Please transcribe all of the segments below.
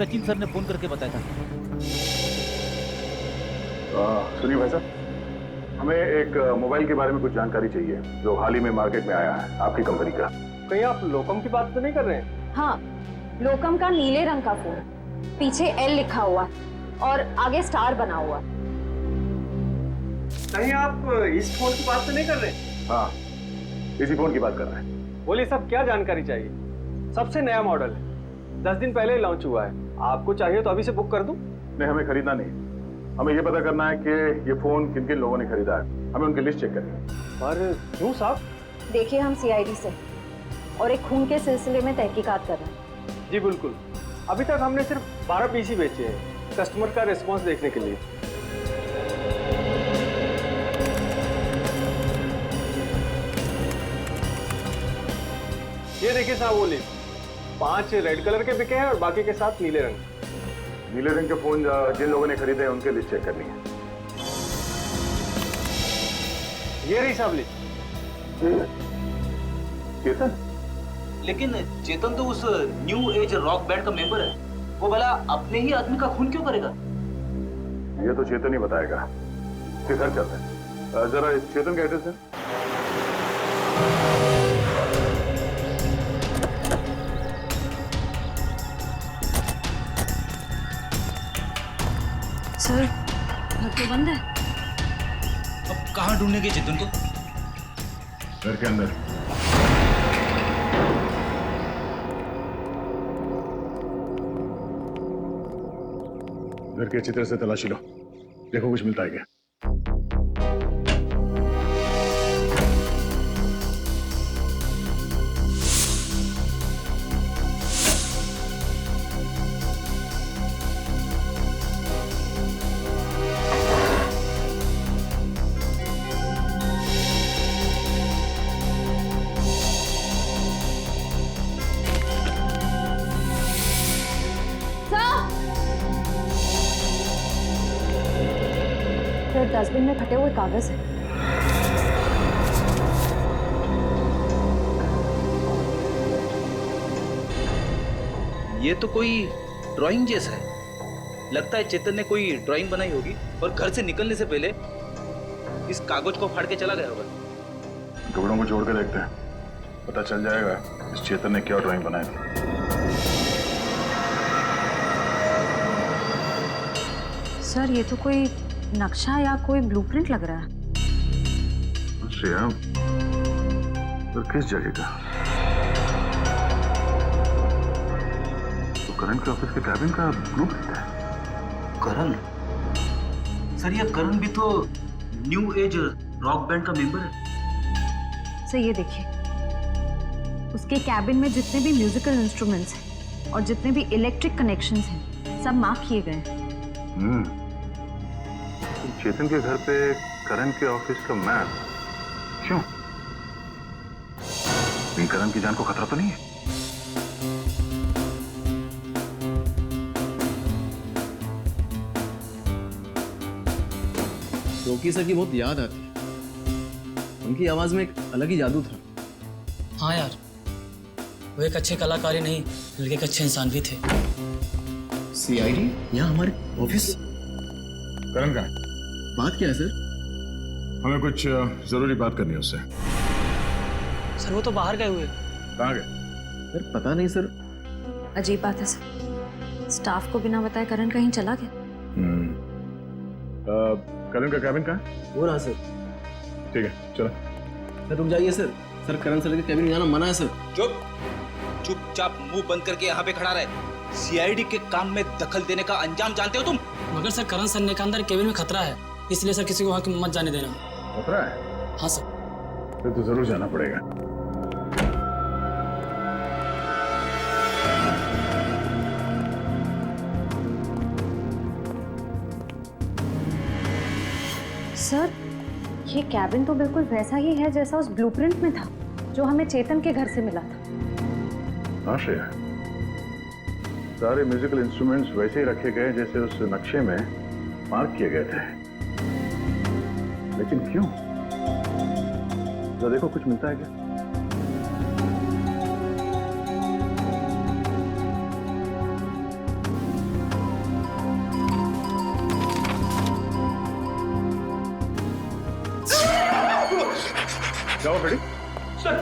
Sachin sir ने phone करके बताया था। सुनिए भाई साहब, हमें एक मोबाइल के बारे में कुछ जानकारी चाहिए जो हाल ही में मार्केट में आया है, आपकी कंपनी का। कहीं आप लोकम की बात तो नहीं कर रहे हैं? हाँ, लोकम का नीले रंग का फोन, पीछे एल लिखा हुआ और आगे स्टार बना हुआ। कहीं आप इस फोन की बात तो नहीं कर रहे हैं? हाँ, इसी फोन की बात कर रहे हैं। बोलिए साहब, क्या जानकारी चाहिए? सबसे नया मॉडल है, 10 दिन पहले ही लॉन्च हुआ है। आपको चाहिए तो अभी से बुक कर दूं? नहीं, हमें खरीदना नहीं, हमें ये पता करना है कि ये फोन किन किन लोगों ने खरीदा है। हमें उनकी लिस्ट चेक करनी है। पर क्यों साहब? देखिए, हम सीआईडी से और एक खून के सिलसिले में तहकीकात कर रहे हैं। जी बिल्कुल, अभी तक हमने सिर्फ 12 पीस ही बेचे हैं, कस्टमर का रिस्पॉन्स देखने के लिए। ये देखिए साहब, वो लिस्ट 5 रेड कलर के बिके हैं और बाकी के साथ नीले रंग। नीले रंग के फोन जिन लोगों ने खरीदे हैं उनकी लिस्ट चेक करनी है। ये रही साहब लिस्ट। चेतन? लेकिन चेतन तो उस न्यू एज रॉक बैंड का मेंबर है, वो भला अपने ही आदमी का खून क्यों करेगा? ये तो चेतन ही बताएगा। फिर घर चलते हैं। जरा चेतन का एड्रेस है। सर, घर तो बंद है। अब कहाँ ढूंढेंगे चेतन को? घर के अंदर। घर की अच्छी तरह से तलाशी लो, देखो कुछ मिलता है क्या। फिर डस्टबिन में फटे हुए कागज है। ये तो कोई ड्राइंग जैसा है। लगता है चेतन ने कोई ड्राइंग बनाई होगी और घर से निकलने से पहले इस कागज को फाड़ के चला गया होगा। कपड़ों को जोड़ के देखते हैं, पता चल जाएगा इस चेतन ने क्या ड्राइंग बनाई थी। सर, ये तो कोई नक्शा या कोई ब्लूप्रिंट लग रहा है। श्रेया, तो किस जगह का? तो करण के ऑफिस के कैबिन का ब्लूप्रिंट है। करण? सर, ये करण भी तो न्यू एज रॉक बैंड का मेंबर है। सर, ये देखिए, उसके कैबिन में जितने भी म्यूजिकल इंस्ट्रूमेंट्स हैं और जितने भी इलेक्ट्रिक कनेक्शंस हैं, सब मार्क किए गए हैं। चेतन के घर पे करण के ऑफिस का मैप क्यों? करण की जान को खतरा तो नहीं है? रोकी सर की बहुत याद आती है। उनकी आवाज में एक अलग ही जादू था। हाँ यार, वो एक अच्छे कलाकार ही नहीं बल्कि एक अच्छे इंसान भी थे। सीआईडी यहाँ हमारे ऑफिस? करण का बात क्या है सर? हमें कुछ जरूरी बात करनी है उससे। सर, वो तो बाहर गए हुए। कहाँ गए? सर पता नहीं सर। अजीब बात है सर, स्टाफ को बिना बताए करण कहीं चला गया। करण का कैबिन कहाँ है? हो रहा सर। ठीक है, चलो। सर रुक जाइए सर। सर करण सर के कैबिन में जाना मना है सर। चुप, चुपचाप मुंह बंद करके यहाँ पे खड़ा रहे। सीआईडी के काम में दखल देने का अंजाम जानते हो तुम? मगर सर, करण सर ने कहा अंदर केबिन में खतरा है, इसलिए सर किसी को वहां मत जाने देना। खतरा है? हाँ सर। फिर तो जरूर जाना पड़ेगा। सर, ये कैबिन तो बिल्कुल वैसा ही है जैसा उस ब्लूप्रिंट में था जो हमें चेतन के घर से मिला था। हाँ श्रेया, सारे म्यूजिकल इंस्ट्रूमेंट्स वैसे ही रखे गए जैसे उस नक्शे में मार्क किए गए थे। लेकिन क्यों? जरा देखो, कुछ मिलता है क्या? क्या हुआ फ्रेडी? सर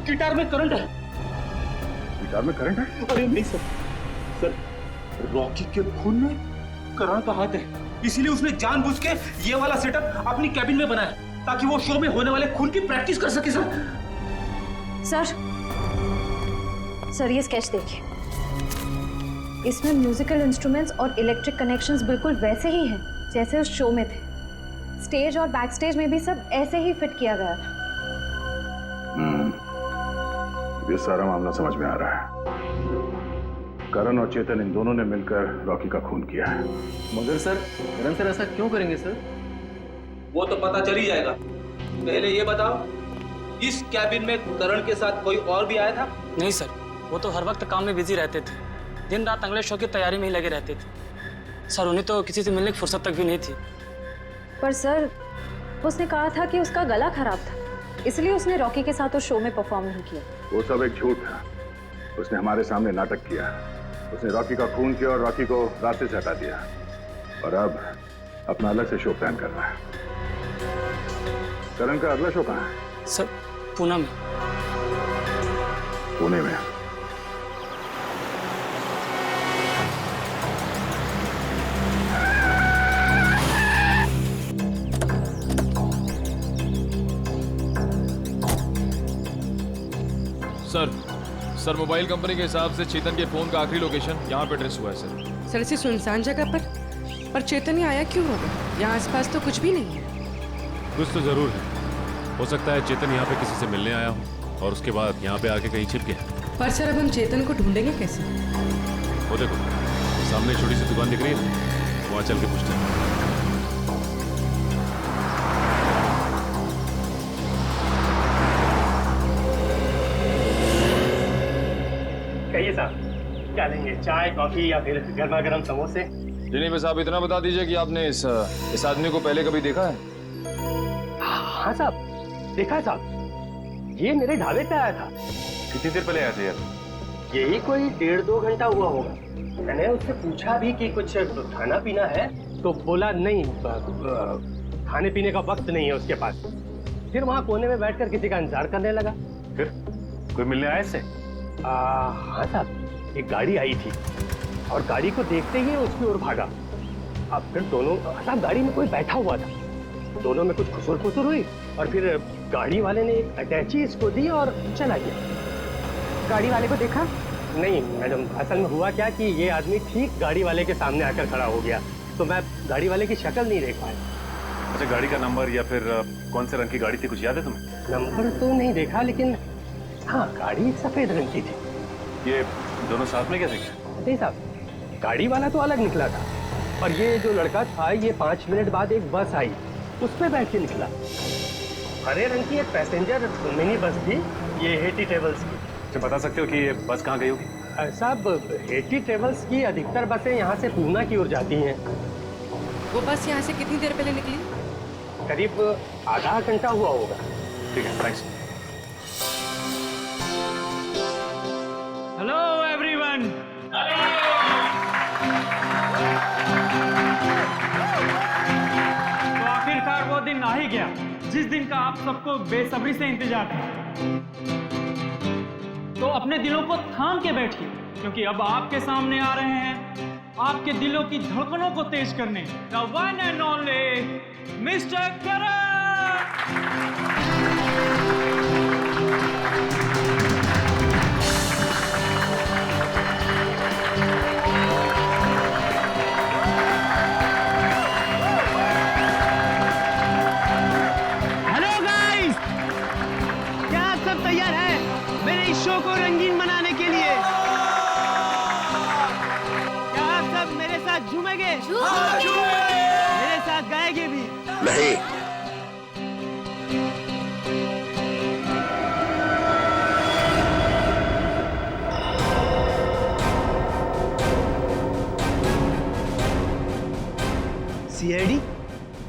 गिटार में करंट है। गिटार में करंट है? अरे नहीं सर, सर रॉकी के खून में करण का हाथ है, इसीलिए उसने जानबूझ के ये वाला सेटअप अपनी कैबिन में बनाया ताकि वो शो में होने वाले खून की प्रैक्टिस कर सके। सर ये स्केच देखिए, इसमें म्यूजिकल इंस्ट्रूमेंट्स और इलेक्ट्रिक कनेक्शंस बिल्कुल वैसे ही हैं जैसे उस शो में थे। स्टेज और बैक स्टेज में भी सब ऐसे ही फिट किया गया था। ये सारा मामला समझ में आ रहा है। करण और चेतन इन दोनों ने मिलकर रॉकी का खून किया है। मगर सर करण सर ऐसा क्यों करेंगे सर? वो तो पता चल ही जाएगा। पहले ये बताओ, इस कैबिन में करण के साथ कोई और भी आया था? नहीं सर, वो तो हर वक्त काम में बिजी रहते थे, दिन रात अगले शो की तैयारी में ही लगे रहते थे। सर उन्हें तो किसी से मिलने की फुर्सत तक भी नहीं थी। पर सर उसने कहा था कि उसका गला खराब था, इसलिए उसने रॉकी के साथ उस शो में परफॉर्म नहीं किया। वो सब एक झूठ था। उसने हमारे सामने नाटक किया। उसने रॉकी का खून किया और रॉकी को रास्ते से हटा दिया, और अब अपना अलग से शो प्लान कर रहा है। करण का अगला शो कहाँ है? सर पूना में। पुणे में? सर मोबाइल कंपनी के हिसाब से चेतन के फोन का आखिरी लोकेशन यहाँ पे ट्रेस हुआ है सर। सर ऐसी सुनसान जगह पर चेतन ही आया क्यों होगा? यहाँ आसपास तो कुछ भी नहीं है। कुछ तो जरूर है। हो सकता है चेतन यहाँ पे किसी से मिलने आया हो और उसके बाद यहाँ पे आके कहीं छिप गया। पर सर अब हम चेतन को ढूंढेंगे कैसे? वो देखो सामने छोटी सी दुकान दिख रही है, वहाँ चल के पूछते हैं। कहिए साहब, क्या लेंगे, चाय कॉफी या फिर गर्मा गर्म समोसे? जी बस आप इतना बता दीजिए कि आपने इस आदमी को पहले कभी देखा है? हाँ साहब, देखा है साहब, ये मेरे ढाबे पे आया था। कितनी देर पहले आया था यार? यही कोई 1.5-2 घंटा हुआ होगा। मैंने उससे पूछा भी कि कुछ खाना पीना है, तो बोला नहीं, खाने पीने का वक्त नहीं है उसके पास। फिर वहाँ कोने में बैठकर किसी का इंतजार करने लगा। फिर कोई मिलने आया इससे? हाँ साहब, एक गाड़ी आई थी और गाड़ी को देखते ही उसकी ओर भागा। अब फिर दोनों, साहब गाड़ी में कोई बैठा हुआ था, दोनों में कुछ खुसुर फुसुर हुई और फिर गाड़ी वाले ने एक अटैची इसको दी और चला गया। गाड़ी वाले को देखा? नहीं मैडम, असल में हुआ क्या कि ये आदमी ठीक गाड़ी वाले के सामने आकर खड़ा हो गया, तो मैं गाड़ी वाले की शक्ल नहीं देख पाया। अच्छा, गाड़ी का नंबर या फिर कौन से रंग की गाड़ी थी, कुछ याद है तुम्हें? नंबर तो नहीं देखा, लेकिन हाँ गाड़ी सफेद रंग की थी। ये दोनों साथ में कैसे गए? नहीं साहब, गाड़ी वाला तो अलग निकला था और ये जो लड़का था, ये 5 मिनट बाद एक बस आई, उस पर बैठ के निकला। हरे रंग की एक पैसेंजर मिनी बस थी, ये हेटी ट्रेवल्स की। अच्छा, बता सकते हो कि ये बस कहाँ गई होगी? साहब हेटी ट्रेवल्स की अधिकतर बसें यहाँ से पूना की ओर जाती हैं। वो बस यहाँ से कितनी देर पहले निकली? करीब आधा घंटा हुआ होगा। ठीक है, थैंक्स। Hello everyone. तो आखिरकार वो दिन आ ही गया जिस दिन का आप सबको बेसब्री से इंतजार था। तो अपने दिलों को थाम के बैठिए, क्योंकि अब आपके सामने आ रहे हैं आपके दिलों की धड़कनों को तेज करने the one and only mister Karan. Hello guys, क्या आप सब तैयार हैं मेरे इस शो को रंगीन बनाने के लिए? क्या आप सब मेरे साथ झूमेंगे? मेरे साथ गाएंगे भी? नहीं। सीआईडी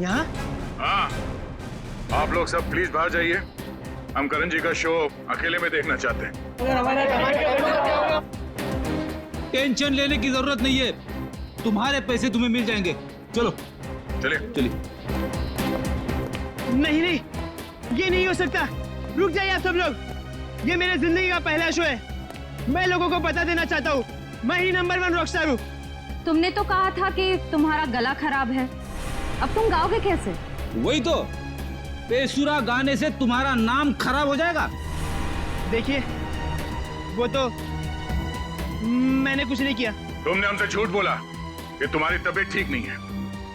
यहाँ? हाँ, आप लोग सब प्लीज बाहर जाइए। हम करण जी का शो अकेले में देखना चाहते हैं। टेंशन लेने की जरूरत नहीं है, तुम्हारे पैसे तुम्हें मिल जाएंगे। चलो चलिए। चलिए। नहीं नहीं, ये नहीं हो सकता। रुक जाइए आप सब लोग। ये मेरे जिंदगी का पहला शो है। मैं लोगों को बता देना चाहता हूँ, मैं ही नंबर 1 रॉकस्टार हूँ। तुमने तो कहा था कि तुम्हारा गला खराब है, अब तुम गाओगे कैसे? वही तो, बेसुरा गाने से तुम्हारा नाम खराब हो जाएगा। देखिए, वो तो मैंने कुछ नहीं किया। तुमने हमसे झूठ बोला कि तुम्हारी तबीयत ठीक नहीं है,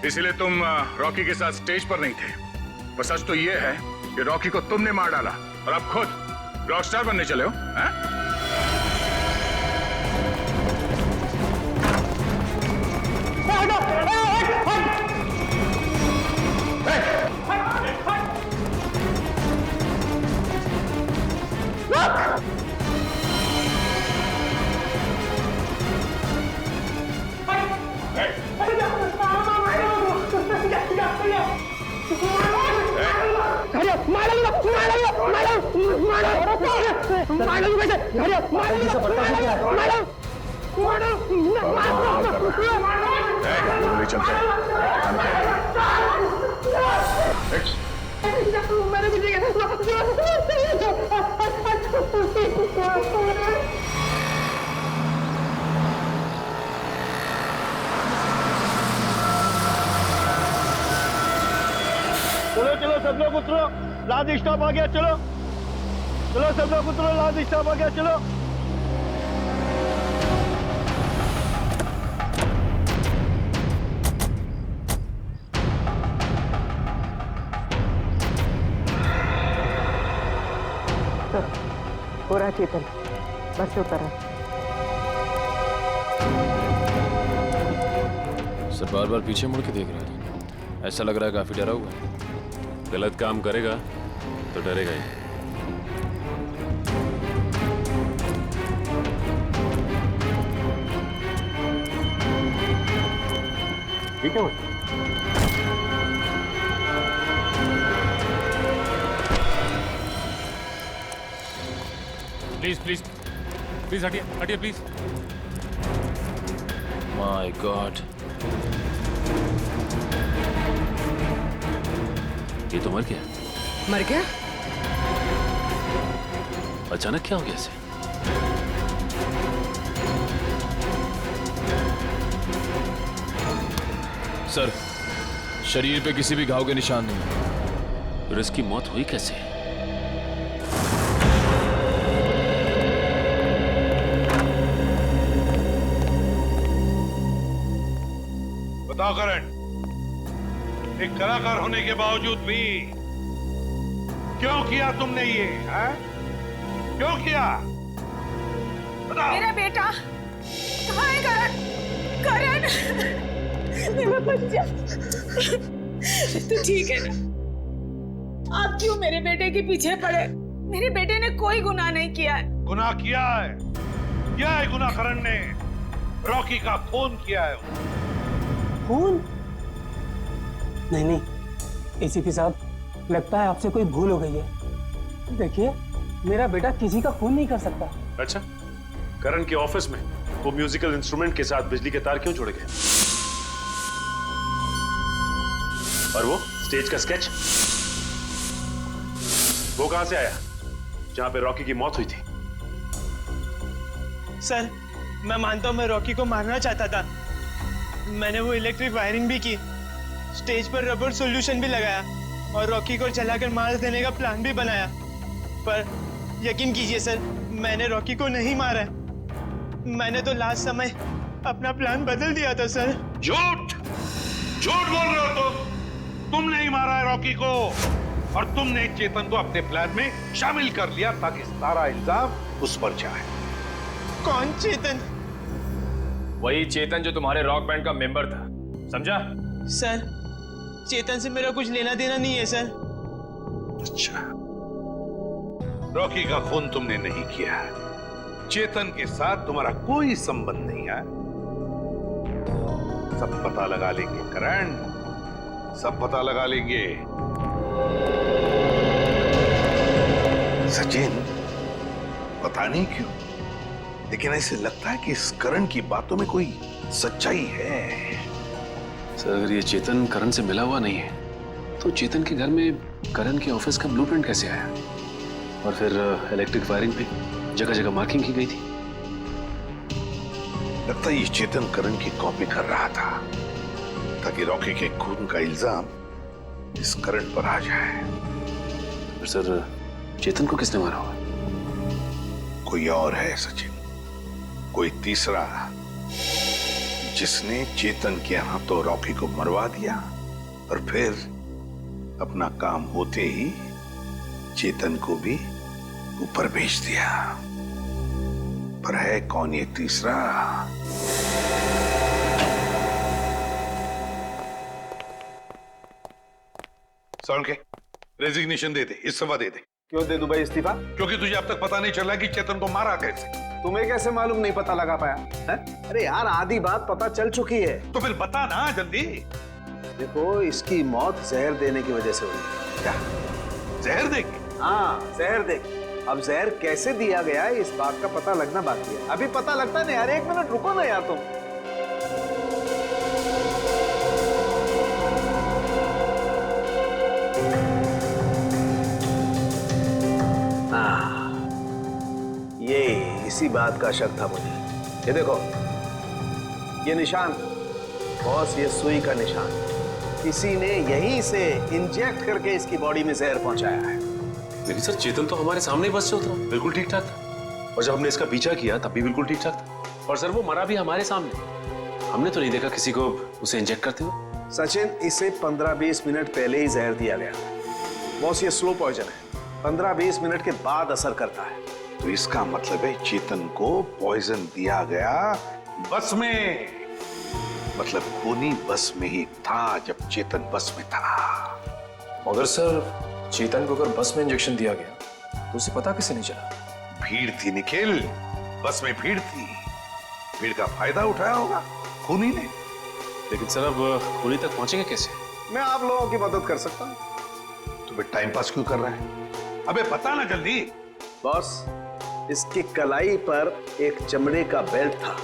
इसलिए तुम रॉकी के साथ स्टेज पर नहीं थे। पर सच तो ये है कि रॉकी को तुमने मार डाला और अब खुद रॉकस्टार बनने चले हो, हैं? चलते चलो चलो सब लोग उतरो, लास्ट स्टॉप आ गया। चलो चलो सब लोग उतरो, लास्ट स्टॉप आ गया। चलो हो रहा है चेतन, बस से उतर रहा है। सर बार बार पीछे मुड़ के देख रहा है, ऐसा लग रहा है काफी डरा हुआ है। गलत काम करेगा तो डरेगा ही। ठीक है। प्लीज प्लीज प्लीज हटिए हटिए प्लीज। माय गॉड, ये तो मर गया। मर गया? अचानक क्या हो गया इसे? सर शरीर पे किसी भी घाव के निशान नहीं। फिर इसकी मौत हुई कैसे? बताओ करण, एक कलाकार होने के बावजूद भी क्यों किया तुमने ये, है? क्यों किया? बताओ। मेरा बेटा कहाँ है? करण, करण, मेरा बच्चा, तू ठीक है ना? आप क्यों मेरे बेटे के पीछे पड़े? मेरे बेटे ने कोई गुनाह नहीं किया है। गुनाह किया है, क्या है गुनाह? करण ने रॉकी का खून किया है। खून? नहीं नहीं एसीपी साहब, लगता है आपसे कोई भूल हो गई है। देखिए, मेरा बेटा किसी का खून नहीं कर सकता। अच्छा, करण के ऑफिस में वो म्यूजिकल इंस्ट्रूमेंट के साथ बिजली के तार क्यों जोड़े गए? और वो स्टेज का स्केच, वो कहां से आया जहां पे रॉकी की मौत हुई थी? सर, मैं मानता हूं मैं रॉकी को मारना चाहता था। मैंने वो इलेक्ट्रिक वायरिंग भी की, स्टेज पर रबर सॉल्यूशन भी लगाया और रॉकी को जलाकर मार देने का प्लान भी बनाया। पर यकीन कीजिए सर, मैंने रॉकी को नहीं मारा है। मैंने तो लास्ट समय अपना प्लान बदल दिया था सर। झूठ, झूठ बोल रहे हो तुम नहीं मारा है रॉकी को, और तुमने चेतन को अपने प्लान में शामिल कर लिया ताकि सारा इल्जाम उस पर जाए। कौन चेतन? वही चेतन जो तुम्हारे रॉक बैंड का मेंबर था, समझा? सर, चेतन से मेरा कुछ लेना देना नहीं है सर। अच्छा, रॉकी का खून तुमने नहीं किया, चेतन के साथ तुम्हारा कोई संबंध नहीं है। सब पता लगा लेंगे करण, सब पता लगा लेंगे। सचिन, पता नहीं क्यों, लेकिन ऐसे लगता है कि इस करण की बातों में कोई सच्चाई है। सर, अगर ये चेतन करण से मिला हुआ नहीं है तो चेतन के घर में करण के ऑफिस का ब्लूप्रिंट कैसे आया? और फिर इलेक्ट्रिक वायरिंग पे जगह जगह मार्किंग की गई थी। लगता है ये चेतन करण की कॉपी कर रहा था ताकि रॉकी के खून का इल्जाम इस करण पर आ जाए। पर सर, चेतन को किसने मारा होगा? कोई और है सचिन, कोई तीसरा, जिसने चेतन के हाथों रॉकी को मरवा दिया और फिर अपना काम होते ही चेतन को भी ऊपर भेज दिया। पर है कौन ये तीसरा? साउंड के रेजिग्नेशन दे दे, इस्तीफा दे दे। क्यों दे दूं भाई इस्तीफा? क्योंकि तुझे अब तक पता नहीं चला कि चेतन को मारा कैसे। तुम्हें कैसे मालूम नहीं पता लगा पाया है? अरे यार, आधी बात पता चल चुकी है। तो फिर बता ना जल्दी। देखो, इसकी मौत जहर देने की वजह से हुई। क्या जहर देगी? हाँ, जहर देगी। अब जहर कैसे दिया गया है इस बात का पता लगना बाकी है। अभी पता लगता नहीं यार, 1 मिनट रुको ना यार तुम। ये इसी बात का शक था मुझे। ये देखो, ये निशान बॉस, ये सुई का निशान किसी ने यहीं से इंजेक्ट करके इसकी बॉडी में जहर पहुंचाया है। लेकिन सर, चेतन तो हमारे सामने बस से उतरा, बिल्कुल ठीक ठाक था। और जब हमने इसका पीछा किया तब भी बिल्कुल ठीक ठाक था। और सर, वो मरा भी हमारे सामने। हमने तो नहीं देखा किसी को उसे इंजेक्ट करते हुए। सचिन, इसे 15-20 मिनट पहले ही जहर दिया गया। बॉस, ये स्लो पॉइजन है, 15-20 मिनट के बाद असर करता है। तो इसका मतलब है चेतन को पॉइजन दिया गया बस में। मतलब खूनी बस में ही था जब चेतन बस में था। मगर सर, चेतन को अगर बस में इंजेक्शन दिया गया तो उसे पता कैसे नहीं चला? भीड़ थी निखिल, बस में भीड़ थी। भीड़ का फायदा उठाया होगा खूनी ने। लेकिन सर, अब खूनी तक पहुंचेंगे कैसे? मैं आप लोगों की मदद कर सकता हूं। तो फिर टाइम पास क्यों कर रहा है? अबे बता ना जल्दी। बॉस, इसकी कलाई पर एक चमड़े का बेल्ट था,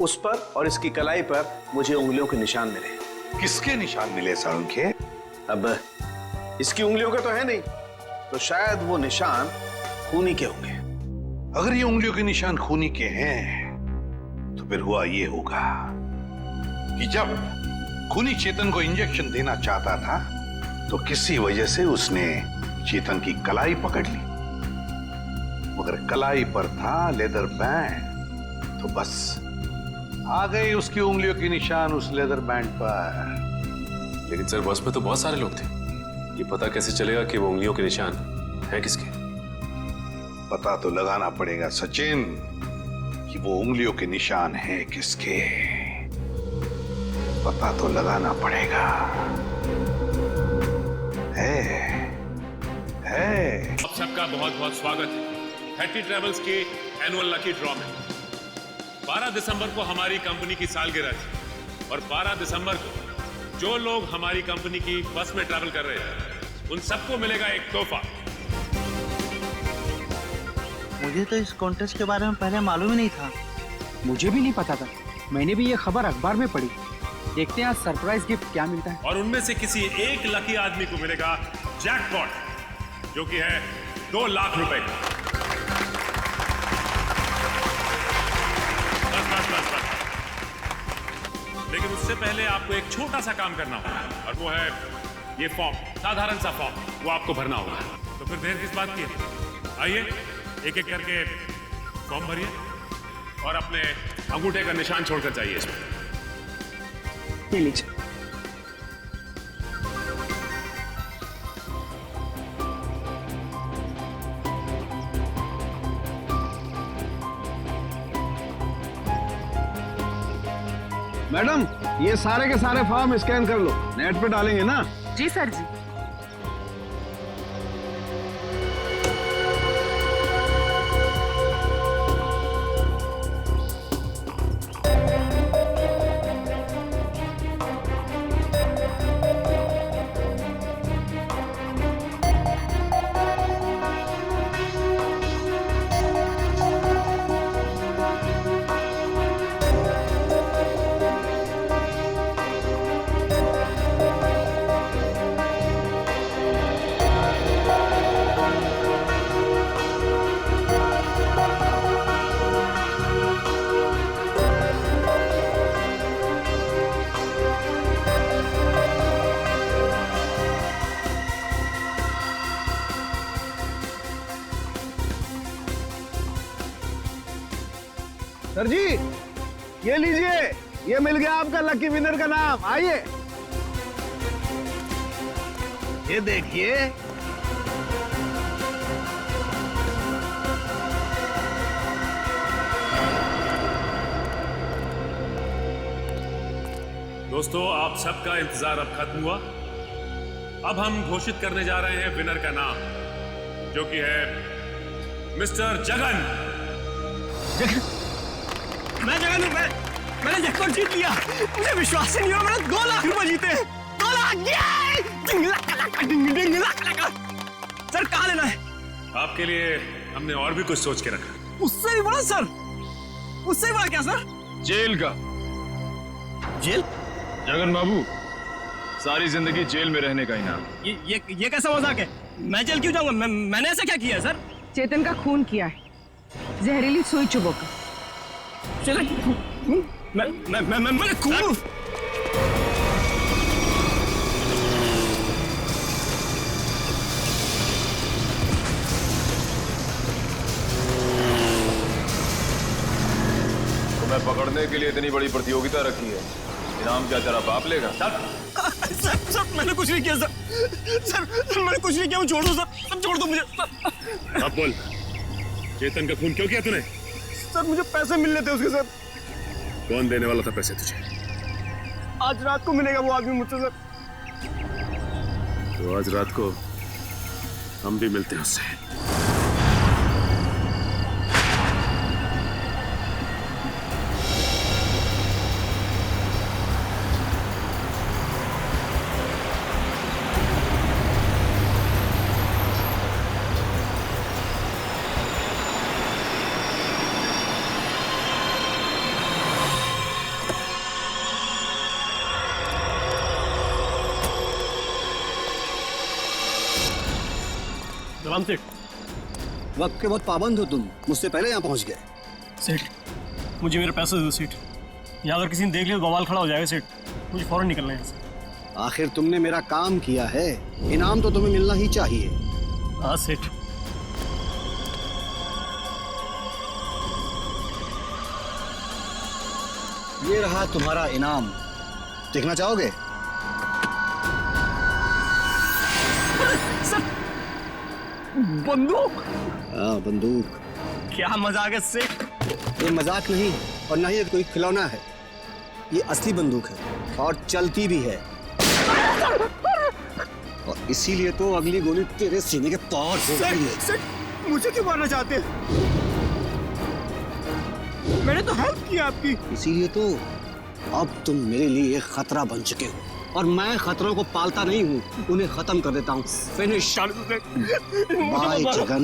उस पर और इसकी कलाई पर मुझे उंगलियों के निशान मिले। किसके निशान मिले साउंड के? अब इसकी उंगलियों के तो है नहीं, तो शायद वो निशान खूनी के होंगे। अगर ये उंगलियों के निशान खूनी के हैं तो फिर हुआ ये होगा कि जब खूनी चेतन को इंजेक्शन देना चाहता था तो किसी वजह से उसने चेतन की कलाई पकड़ ली, मगर कलाई पर था लेदर बैंड, तो बस आ गए उसकी उंगलियों के निशान उस लेदर बैंड पर। लेकिन सर, बस में तो बहुत सारे लोग थे, ये पता कैसे चलेगा कि वो उंगलियों के निशान है किसके? पता तो लगाना पड़ेगा सचिन कि वो उंगलियों के निशान हैं किसके। पता तो लगाना पड़ेगा। है आप सबका बहुत बहुत स्वागत है हैट्टी ट्रेवल्स के एनुअल लकी ड्रॉ में। 12 दिसंबर को हमारी कंपनी की सालगिरह थी और 12 दिसंबर को जो लोग हमारी कंपनी की बस में ट्रैवल कर रहे हैं उन सबको मिलेगा एक तोहफा। मुझे तो इस कॉन्टेस्ट के बारे में पहले मालूम ही नहीं था। मुझे भी नहीं पता था, मैंने भी ये खबर अखबार में पढ़ी। देखते हैं आज सरप्राइज गिफ्ट क्या मिलता है। और उनमें से किसी एक लकी आदमी को मिलेगा जैकपॉट, जो कि है 2 लाख रुपए का। बस। लेकिन उससे पहले आपको एक छोटा सा काम करना होगा और वो है ये फॉर्म, साधारण सा फॉर्म, वो आपको भरना होगा। तो फिर देर किस बात की है? आइए एक एक करके फॉर्म भरिए और अपने अंगूठे का निशान छोड़कर जाइए इसमें। ये लीजिए। मैडम, ये सारे के सारे फॉर्म स्कैन कर लो, नेट पे डालेंगे ना? जी सर जी। सर जी, ये लीजिए, ये मिल गया आपका लकी विनर का नाम। आइए, ये देखिए। दोस्तों, आप सबका इंतजार अब खत्म हुआ। अब हम घोषित करने जा रहे हैं विनर का नाम, जो कि है मिस्टर जगन। मैं जगन हूं। मैंने जगन जीत लिया। मुझे विश्वास ही नहीं हुआ, मैंने 2 लाख रुपए जीते। 2 लाख। सर कहाँ लेना है? आपके लिए हमने और भी कुछ सोच के रखा। उससे भी बड़ा सर? उससे भी बड़ा क्या सर? जेल का। जेल? जगन बाबू, सारी जिंदगी जेल में रहने का इनाम। ये कैसा मजाक है? मैं जेल क्यों जाऊंगा? मैंने ऐसा क्या किया है सर? चेतन का खून किया है, जहरीली सुई चुभो का। चेतन, मैं खून? तुम्हें पकड़ने के लिए इतनी बड़ी प्रतियोगिता रखी है, इनाम क्या तेरा बाप लेगा? सर मैंने कुछ नहीं किया सर मैंने कुछ नहीं किया। मैं छोड़ दो सर छोड़ दो मुझे सर। अब बोल, चेतन का खून क्यों किया तूने? सर मुझे पैसे मिलने थे उसके सर। कौन देने वाला था पैसे तुझे? आज रात को मिलेगा वो आदमी मुझसे सर। तो आज रात को हम भी मिलते हैं उससे। राम सेठ, वक्त के बहुत पाबंद हो तुम, मुझसे पहले यहाँ पहुँच गए। सेठ मुझे मेरे पैसे दे दो सेठ। यहाँ अगर किसी ने देख लिया तो बवाल खड़ा हो जाएगा सेठ। मुझे फौरन निकलना है यहाँ से। आखिर तुमने मेरा काम किया है, इनाम तो तुम्हें मिलना ही चाहिए। हाँ सेठ। ये रहा तुम्हारा इनाम, देखना चाहोगे? बंदूक? हाँ बंदूक। क्या मजाक है सेठ? ये मजाक नहीं और ना ही ये कोई खिलौना है, ये असली बंदूक है और चलती भी है। और इसीलिए तो अगली गोली तेरे सीने के पार हो गई है। सेठ मुझे क्यों मारना चाहते हैं? मैंने तो हेल्प किया आपकी। इसीलिए तो अब तुम मेरे लिए एक खतरा बन चुके हो और मैं खतरों को पालता नहीं हूँ, उन्हें खत्म कर देता हूँ। फिनिश। बाय जगन।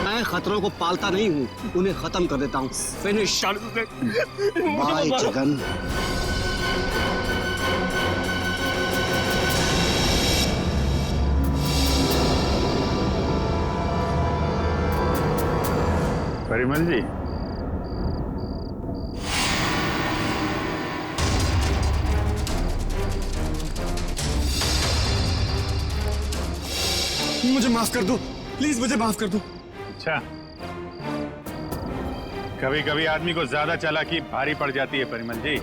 मैं खतरों को पालता नहीं हूँ, उन्हें खत्म कर देता हूँ। फिनिश। बाय जगन। परिमल जी, मुझे माफ कर दो प्लीज, मुझे माफ कर दो। अच्छा, कभी कभी आदमी को ज्यादा चालाकी भारी पड़ जाती है परिमल जी।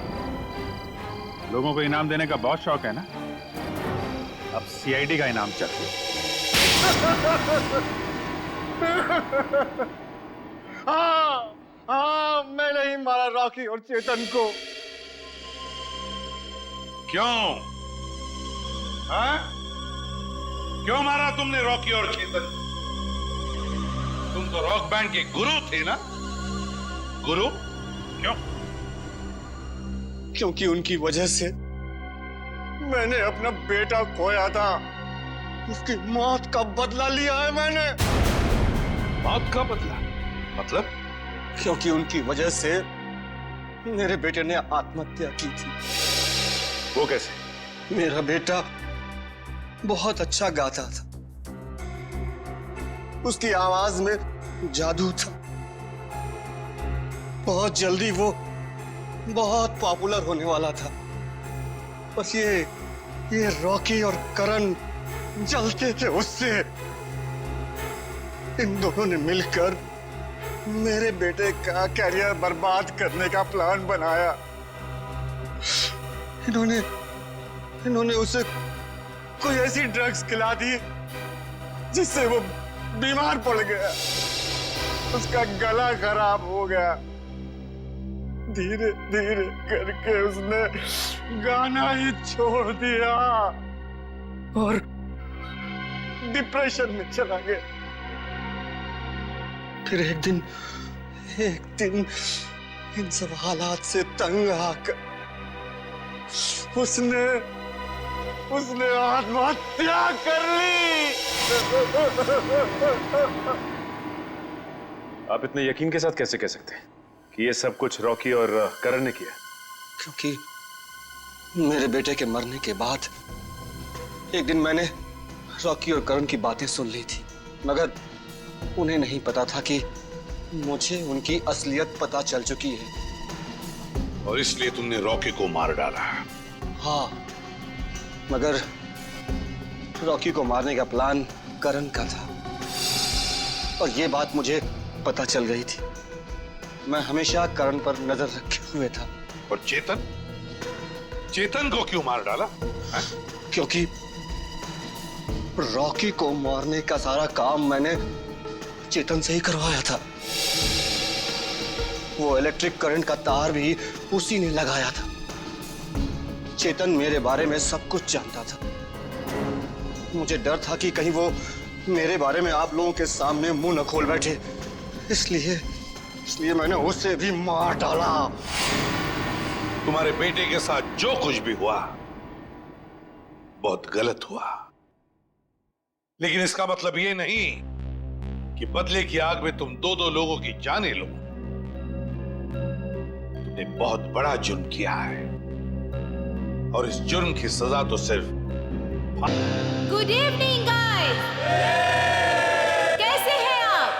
लोगों को इनाम देने का बहुत शौक है ना, अब सीआईडी का इनाम चाहिए। हाँ, मैंने ही मारा रॉकी और चेतन को। क्यों? हाँ? क्यों मारा तुमने रॉकी और चेतन? तुम तो रॉक बैंड के गुरु थे ना? गुरु? क्यों? क्योंकि उनकी वजह से मैंने अपना बेटा खोया था। उसकी मौत का बदला लिया है मैंने। मौत का बदला? मतलब? क्योंकि उनकी वजह से मेरे बेटे ने आत्महत्या की थी। वो कैसे? मेरा बेटा बहुत अच्छा गाता था, उसकी आवाज में जादू था। बहुत जल्दी वो बहुत पॉपुलर होने वाला था। बस ये रॉकी और करण जलते थे उससे। इन दोनों ने मिलकर मेरे बेटे का कैरियर बर्बाद करने का प्लान बनाया। इन्होंने उसे कोई ऐसी ड्रग्स खिला दी जिससे वो बीमार पड़ गया, उसका गला खराब हो गया। धीरे धीरे करके उसने गाना ही छोड़ दिया और डिप्रेशन में चला गया। फिर एक दिन इन सब हालात से तंग आकर उसने आत्महत्या कर ली। आप इतने यकीन के साथ कैसे कह सकते हैं कि ये सब कुछ रॉकी और करण ने किया? क्योंकि मेरे बेटे के मरने के बाद एक दिन मैंने रॉकी और करण की बातें सुन ली थी, मगर उन्हें नहीं पता था कि मुझे उनकी असलियत पता चल चुकी है। और इसलिए तुमने रॉकी को मार डाला? हाँ, मगर रॉकी को मारने का प्लान करण का था और ये बात मुझे पता चल गई थी। मैं हमेशा करण पर नजर रखे हुए था। और चेतन को क्यों मार डाला? क्योंकि रॉकी को मारने का सारा काम मैंने चेतन से ही करवाया था। वो इलेक्ट्रिक करंट का तार भी उसी ने लगाया था। चेतन मेरे बारे में सब कुछ जानता था। मुझे डर था कि कहीं वो मेरे बारे में आप लोगों के सामने मुंह न खोल बैठे, इसलिए मैंने उसे भी मार डाला। तुम्हारे बेटे के साथ जो कुछ भी हुआ बहुत गलत हुआ, लेकिन इसका मतलब ये नहीं कि बदले की आग में तुम दो लोगों की जानें लो। तुमने बहुत बड़ा जुर्म किया है और इस जुर्म की सजा तो सिर्फ। गुड इवनिंग गाइस, कैसे हैं आप?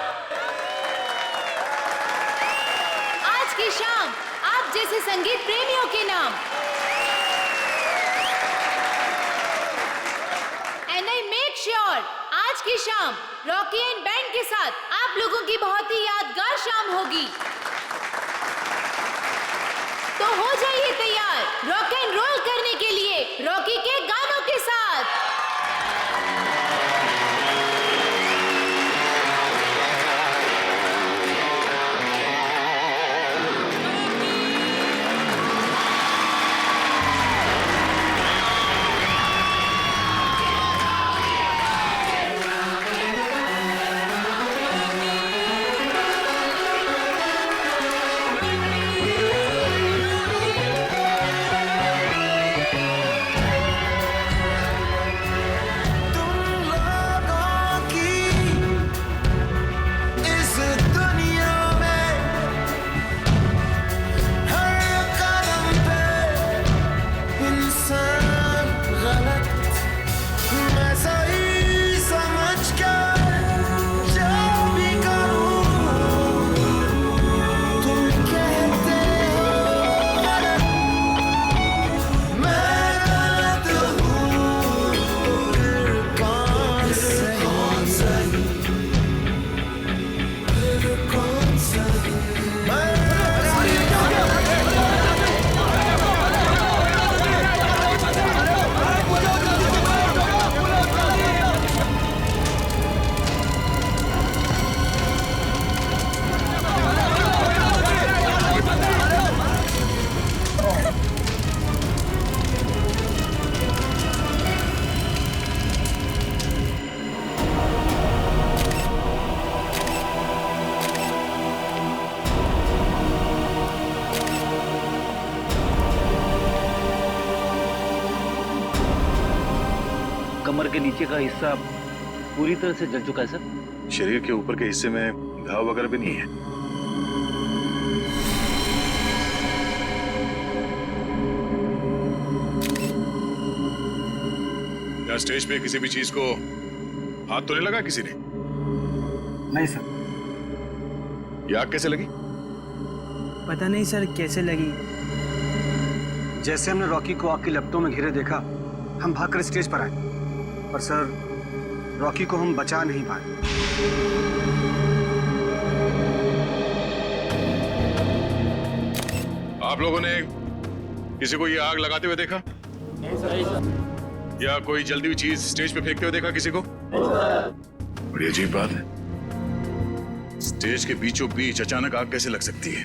आज की शाम आप जैसे संगीत प्रेमियों के नाम एंड आई मेक श्योर आज की शाम रॉकी एंड बैंड के साथ आप लोगों की बहुत ही यादगार शाम होगी। तो हो जाइए तैयार रॉक एंड रोल करने के लिए रॉकी के गानों के साथ। कमर के नीचे का हिस्सा पूरी तरह से जल चुका है सर। शरीर के ऊपर के हिस्से में घाव वगैरह भी नहीं है। क्या स्टेज पे किसी भी चीज को हाथ तो नहीं लगा किसी ने? नहीं सर। ये आग कैसे लगी? पता नहीं सर कैसे लगी। जैसे हमने रॉकी को आग की लपटों में घिरे देखा, हम भागकर स्टेज पर आए, पर सर रॉकी को हम बचा नहीं पाए। आप लोगों ने किसी को ये आग लगाते हुए देखा? या कोई जल्दी हुई चीज स्टेज पे फेंकते हुए देखा किसी को? बड़ी अजीब बात है, स्टेज के बीचों बीच अचानक आग कैसे लग सकती है?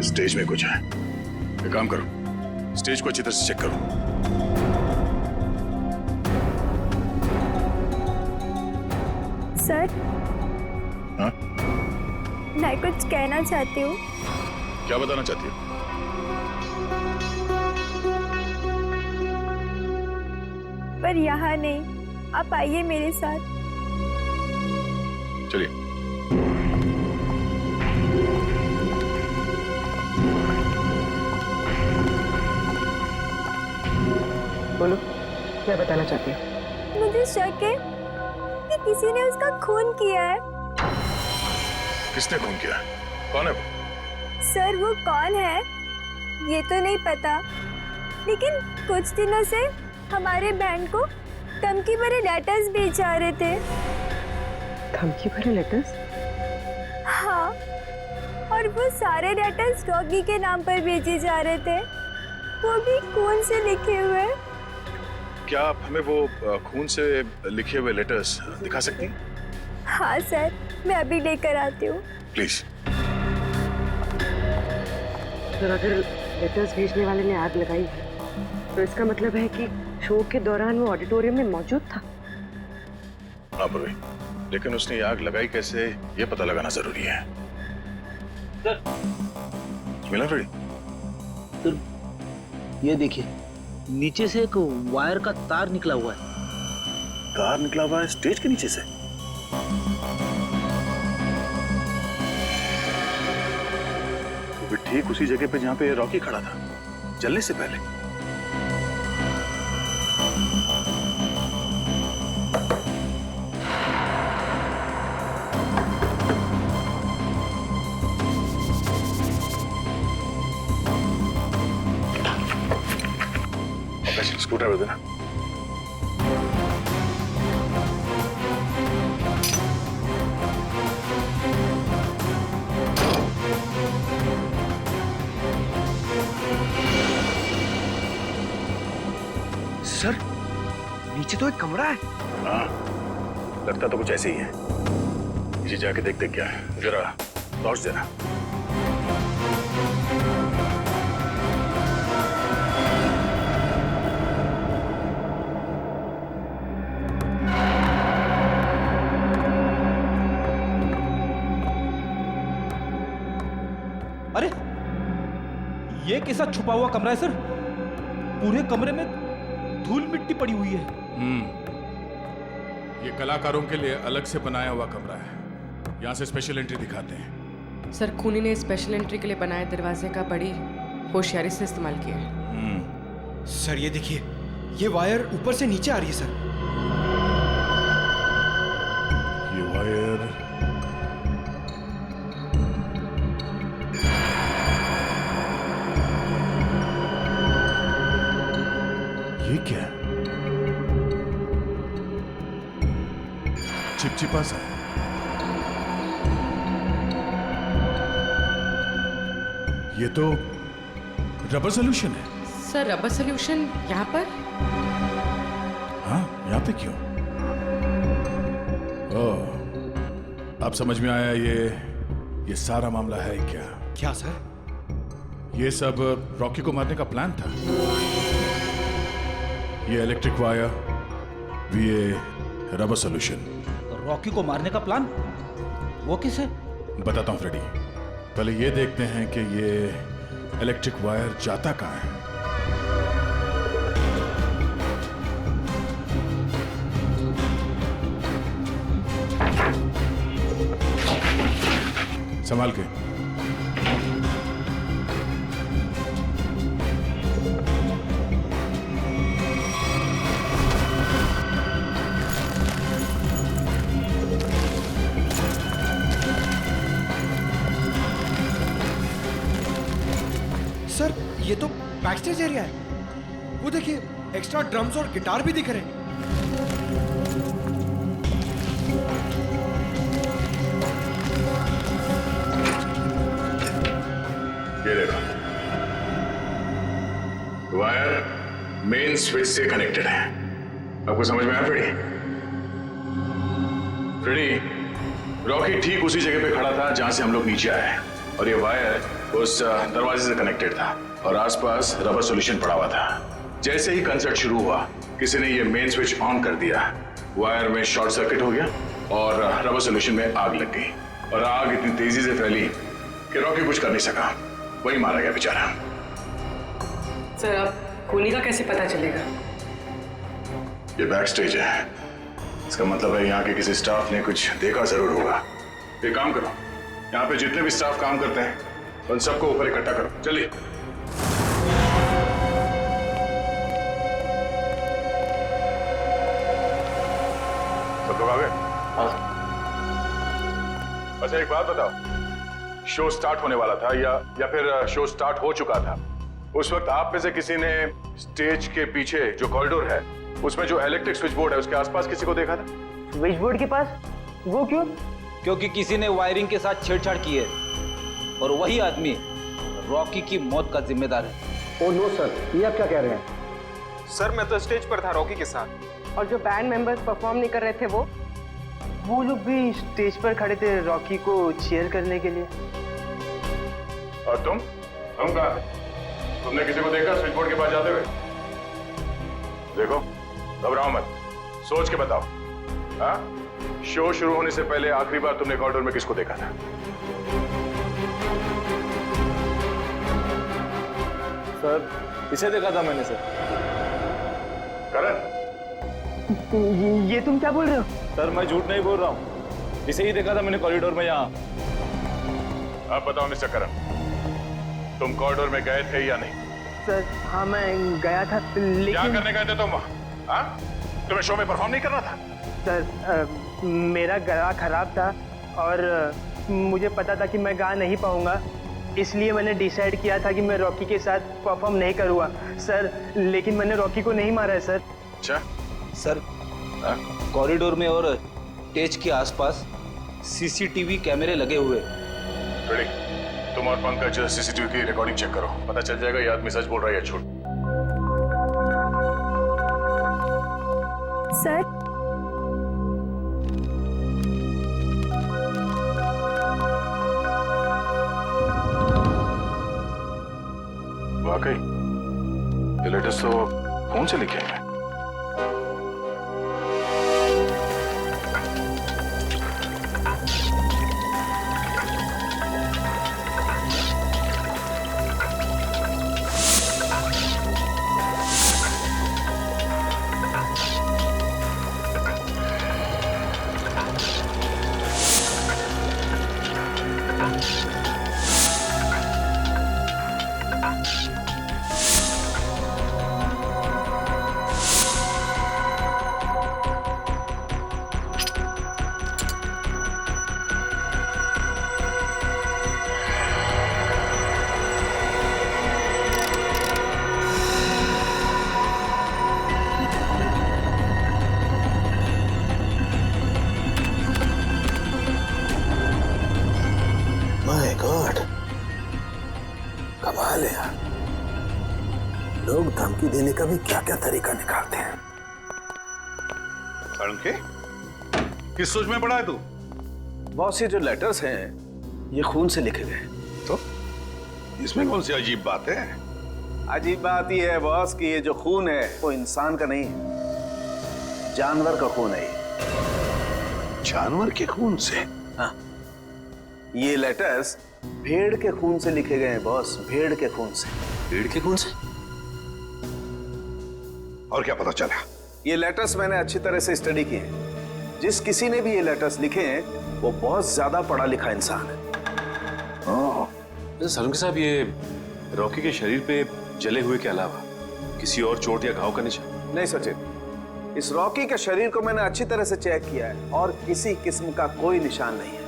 स्टेज में कुछ है। एक काम करो, स्टेज को अच्छी तरह से चेक करो। सर, हाँ? मैं कुछ कहना चाहती हूँ। क्या बताना चाहती हो? पर यहाँ नहीं, आप आइए मेरे साथ। चलिए। बोलो, क्या बताना चाहती हो? मुझे शक है कि किसी ने उसका खून किया है। किसने खून किया? कौन है वो? सर, वो कौन है ये तो नहीं पता, लेकिन कुछ दिनों से हमारे बैंड को धमकी भरे लेटर्स भेज आ रहे थे। धमकी भरे लेटर्स? हाँ, और वो सारे लेटर्स रॉकी के नाम पर भेजे जा रहे थे, वो भी खून से लिखे हुए। क्या आप हमें वो खून से लिखे हुए लेटर्स दिखा सकती हैं? हाँ सर, मैं अभी लेकर आती हूँ। प्लीज। सर, अगर लेटर्स भेजने वाले ने आग लगाई है तो इसका मतलब है कि शो के दौरान वो ऑडिटोरियम में मौजूद था। हाँ पूर्वी, लेकिन उसने आग लगाई कैसे ये पता लगाना जरूरी है। सर, मिला फ्रेडी? सर, ये देखिए, नीचे से एक वायर का तार निकला हुआ है। तार निकला हुआ है स्टेज के नीचे से? वो भी ठीक उसी जगह पे जहां पे रॉकी खड़ा था, जलने से पहले। स्क्रू ड्राइवर देना। सर, नीचे तो एक कमरा है। हाँ, लगता तो कुछ ऐसे ही है। नीचे जाके देखते क्या है। जरा टॉर्च देना। अरे, ये कैसा छुपा हुआ कमरा है सर? पूरे कमरे में धूल मिट्टी पड़ी हुई है। ये कलाकारों के लिए अलग से बनाया हुआ कमरा है। यहाँ से स्पेशल एंट्री दिखाते हैं। सर, खूनी ने स्पेशल एंट्री के लिए बनाए दरवाजे का बड़ी होशियारी से इस्तेमाल किया है। सर, ये देखिए, ये वायर ऊपर से नीचे आ रही है सर। ये वायर ये क्या है? चिपचिपा सा। ये तो रबर सॉल्यूशन है। सर, रबर सॉल्यूशन यहाँ पर? हाँ, यहाँ पे क्यों? ओह, अब समझ में आया। ये सारा मामला है क्या? क्या सर? ये सब रॉकी को मारने का प्लान था। ये इलेक्ट्रिक वायर, ये रबर सॉल्यूशन। रॉकी को मारने का प्लान? वो किसे? बताता हूं फ्रेडी। पहले ये देखते हैं कि ये इलेक्ट्रिक वायर जाता कहां है। संभाल के। सर, ये तो बैक स्टेज एरिया है। वो देखिए, एक्स्ट्रा ड्रम्स और गिटार भी दिख रहे हैं। देखो, वायर मेन स्विच से कनेक्टेड है। आपको समझ में आया फ्रेडी? फ्रेडी, रॉकी ठीक उसी जगह पे खड़ा था जहां से हम लोग नीचे आए, और ये वायर उस दरवाजे से कनेक्टेड था और आसपास रबर सॉल्यूशन पड़ा हुआ था। जैसे ही कंसर्ट शुरू हुआ, किसी ने ये मेन स्विच ऑन कर दिया, वायर में शॉर्ट सर्किट हो गया और रबर सॉल्यूशन में आग लग गई, और आग इतनी तेजी से फैली कि रॉकी कुछ कर नहीं सका, वही मारा गया बेचारा। सर, अब खूनी का कैसे पता चलेगा? ये बैक स्टेज है, इसका मतलब है यहाँ के किसी स्टाफ ने कुछ देखा जरूर होगा। एक काम करो, यहाँ पे जितने भी स्टाफ काम करते हैं उन सबको ऊपर इकट्ठा करो, चलिए। सब लोग आ गए? अच्छा एक बात बताओ, शो स्टार्ट होने वाला था या फिर शो स्टार्ट हो चुका था, उस वक्त आप में से किसी ने स्टेज के पीछे जो कॉरिडोर है उसमें जो इलेक्ट्रिक स्विच बोर्ड है उसके आसपास किसी को देखा था? स्विच बोर्ड के पास? वो क्यों? क्योंकि किसी ने वायरिंग के साथ छेड़छाड़ की है और वही आदमी रॉकी की मौत का जिम्मेदार है। ओ नो सर, ये आप क्या कह रहे हैं? सर, मैं तो स्टेज पर था रॉकी के साथ। और जो बैंड मेंबर्स परफॉर्म नहीं कर रहे थे वो लोग भी स्टेज पर खड़े थे रॉकी को चीयर करने के लिए। और तुम कहाँ थे? तुमने किसी को देखा स्विच बोर्ड के पास जाते हुए? देखो, घबराओ मत, सोच के बताओ। हाँ, शो शुरू होने से पहले आखिरी बार तुमने कॉरिडोर में किसको देखा था? सर, इसे देखा था मैंने सर। करण, ये तुम क्या बोल रहे हो? सर, मैं झूठ नहीं बोल रहा हूँ, इसे ही देखा था मैंने कॉरिडोर में यहाँ। अब बताओ मिस्टर करण, तुम कॉरिडोर में गए थे या नहीं? सर, हाँ मैं गया था, लेकिन क्या करने गए थे तुम वहाँ? हाँ? तुम्हें शो में परफॉर्म नहीं करना था? सर, मेरा गला खराब था और मुझे पता था कि मैं गा नहीं पाऊंगा, इसलिए मैंने डिसाइड किया था कि मैं रॉकी के साथ परफॉर्म नहीं करूँगा सर। लेकिन मैंने रॉकी को नहीं मारा है सर। अच्छा सर, कॉरिडोर में और स्टेज के आसपास सीसीटीवी कैमरे लगे हुए। तुम और पंकज सीसीटीवी की रिकॉर्डिंग चेक करो, पता चल जाएगा ये आदमी सच बोल रहा है या झूठ। सर, वाकई ये लेटर्स तो फोन से लिखे हैं। माय गॉड, कमाल है यार, लोग धमकी देने का भी क्या क्या तरीका निकालते हैं। के किस सोच में पड़ा है तू? बॉस, ये जो लेटर्स हैं ये खून से लिखे गए। तो इसमें कौन सी अजीब बात है? अजीब बात यह है बॉस कि ये जो खून है वो इंसान का नहीं है, जानवर का खून है ये। जानवर के खून से? हाँ, ये लेटर्स भेड़ के खून से लिखे गए हैं बॉस, भेड़ के खून से। भेड़ के खून से? और क्या पता चला? ये लेटर्स मैंने अच्छी तरह से स्टडी किए हैं। जिस किसी ने भी ये लेटर्स लिखे हैं वो बहुत ज्यादा पढ़ा लिखा इंसान है। सलूनके साहब, ये रॉकी के शरीर पे जले हुए के अलावा किसी और चोट या घाव का निशान? नहीं सचिन, इस रॉकी के शरीर को मैंने अच्छी तरह से चेक किया है और किसी किस्म का कोई निशान नहीं है।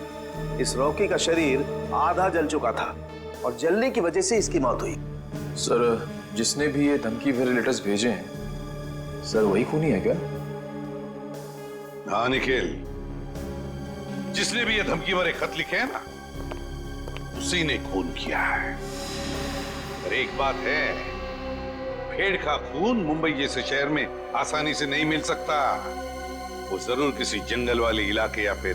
इस रॉकी का शरीर आधा जल चुका था और जलने की वजह से इसकी मौत हुई। सर, जिसने भी ये धमकी भरे लेटर्स भेजे हैं, सर वही खूनी है क्या? हाँ निखिल, जिसने भी ये धमकी भरे खत लिखे हैं ना, उसी ने खून किया है। पर एक बात है, भेड़ का खून मुंबई जैसे शहर में आसानी से नहीं मिल सकता। वो जरूर किसी जंगल वाले इलाके या फिर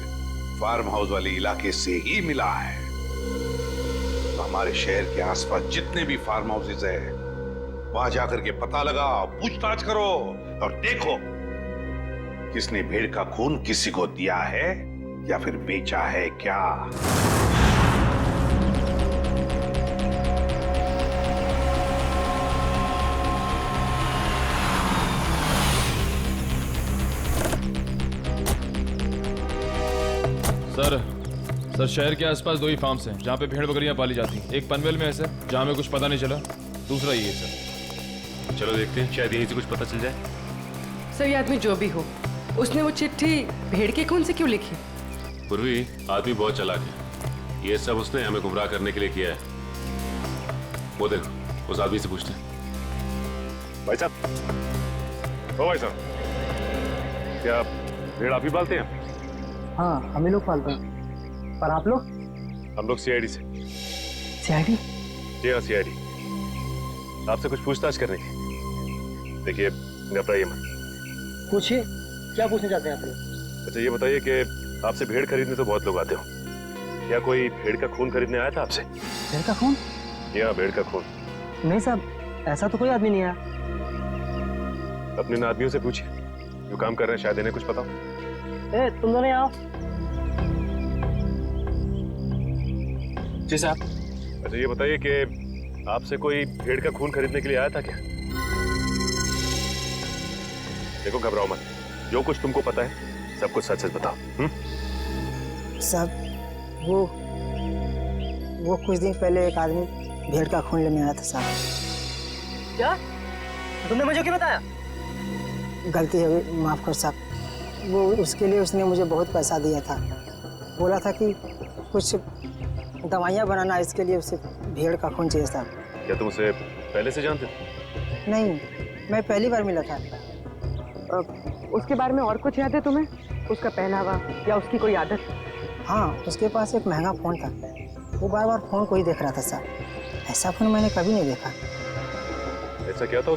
फार्म हाउस वाले इलाके से ही मिला है। तो हमारे शहर के आसपास जितने भी फार्म हाउसेज है, वहां जाकर के पता लगाओ, पूछताछ करो और देखो किसने भेड़ का खून किसी को दिया है या फिर बेचा है क्या। सर शहर के आसपास 2 ही फार्म्स हैं जहाँ पे भेड़ बकरियां पाली जाती हैं। एक पनवेल में है सर, जहाँ में कुछ पता नहीं चला। दूसरा ये है सर। चलो देखते हैं, शायद यहीं से कुछ पता चल जाए। सर ये आदमी जो भी हो, उसने वो चिट्ठी भेड़ के खून से क्यों लिखी? पूर्वी आदमी बहुत चालाक है। ये सब उसने हमें गुमराह करने के लिए किया है। वो देखो, उस आदमी से पूछते हैं। भाई साहब, ओ भाई साहब, क्या भेड़ आप ही पालते हैं? हाँ, हम ही लोग पालते हैं। पर आप लोग? हम लोग सीआईडी से। सीआईडी? जी हाँ, सीआईडी। आपसे कुछ पूछताछ करनी है। देखिए, घबराइए मत। पूछिए, क्या पूछना चाहते हैं आप लोग? अच्छा ये बताइए कि आपसे भेड़ खरीदने तो बहुत लोग आते हो, क्या कोई भेड़ का खून खरीदने आया था आपसे? भेड़ का खून? या भेड़ का खून? नहीं साहब, ऐसा तो कोई आदमी नहीं आया। अपने इन आदमियों से पूछिए जो काम कर रहे हैं, शायद इन्हें कुछ पता हो। ए, तुम दोनों आओ। जी साहब। अच्छा ये बताइए कि आपसे कोई भेड़ का खून खरीदने के लिए आया था क्या? देखो घबराओ मत, जो कुछ तुमको पता है सब कुछ सच सच बताओ। साहब, वो कुछ दिन पहले एक आदमी भेड़ का खून लेने आया था साहब। क्या? तुमने मुझे क्यों बताया? गलती है, माफ कर साहब। वो उसके लिए उसने मुझे बहुत पैसा दिया था। बोला था कि कुछ दवाइयाँ बनाना, इसके लिए उसे भेड़ का खून चाहिए साहब। क्या तुम उसे पहले से जानते थे? नहीं, मैं पहली बार मिला था। उसके बारे में और कुछ याद है तुम्हें? उसका पहनावा या उसकी कोई आदत? हाँ, उसके पास एक महंगा फोन था। वो बार बार फोन को ही देख रहा था साहब। ऐसा फोन मैंने कभी नहीं देखा। ऐसा क्या था